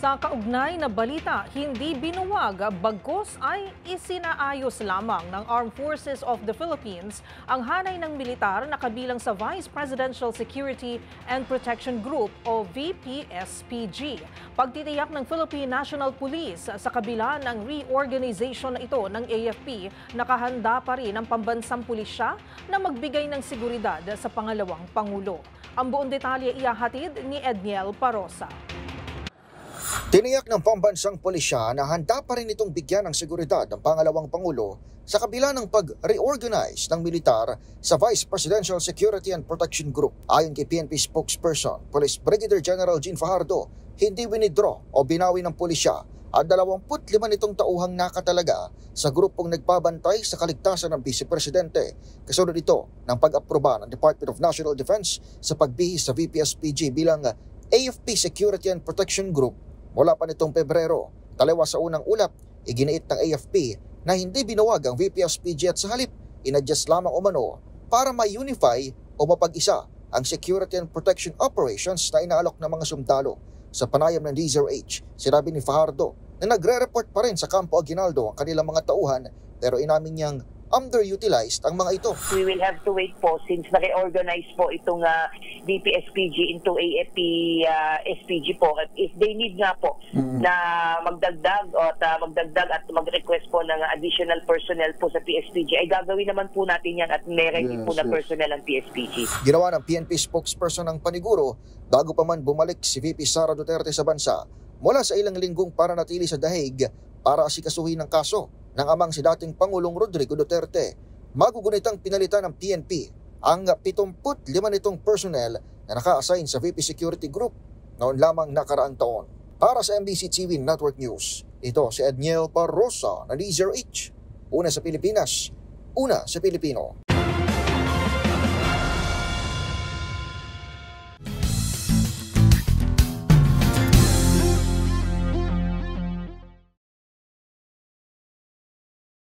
Sa kaugnay na balita, hindi binuwag bagkus ay isinaayos lamang ng Armed Forces of the Philippines ang hanay ng militar na kabilang sa Vice Presidential Security and Protection Group o VPSPG. Pagtitiyak ng Philippine National Police sa kabila ng reorganization na ito ng AFP, nakahanda pa rin ang pambansang pulisya na magbigay ng seguridad sa pangalawang Pangulo. Ang buong detalye ihahatid ni Edniel Parosa. Tiniyak ng pambansang pulisya na handa pa rin itong bigyan ng seguridad ng pangalawang Pangulo sa kabila ng pag-reorganize ng militar sa Vice Presidential Security and Protection Group. Ayon kay PNP spokesperson, Police Brigadier General Jean Fajardo, hindi winidraw o binawi ng pulisya ang 25 nitong tauhang nakatalaga sa grupong nagbabantay sa kaligtasan ng Vice Presidente. Kasunod ito ng pag-aproba ng Department of National Defense sa pagbihis sa VPSPG bilang AFP Security and Protection Group. Mula pa nitong Pebrero, taliwas sa unang ulap, iginiit ng AFP na hindi binuwag ang VPSPG at sa halip, inadjust lamang umano para ma-unify o mapag-isa ang security and protection operations na inaalok ng mga sundalo. Sa panayam ng DZRH, sinabi ni Fajardo na nagre-report pa rin sa Campo Aguinaldo ang kanilang mga tauhan pero inamin niyang underutilized ang mga ito. We will have to wait po since na-reorganize po itong VPSPG into AFP SPG po. If they need nga po na magdagdag at mag-request po ng additional personnel po sa PSPG, ay gagawin naman po natin yan at meron din po na personnel ang PSPG. Ginawa ng PNP spokesperson ng paniguro bago pa man bumalik si VP Sara Duterte sa bansa mula sa ilang linggong para natili sa dahig para asikasuhin ng kaso ng amang si dating Pangulong Rodrigo Duterte. Magugunitang pinalitan ng PNP ang 75 nitong personnel na naka-assign sa VP Security Group noon lamang nakaraang taon. Para sa MBC TV Network News, ito si Edniel Parosa na DZRH. Una sa Pilipinas, una sa Pilipino.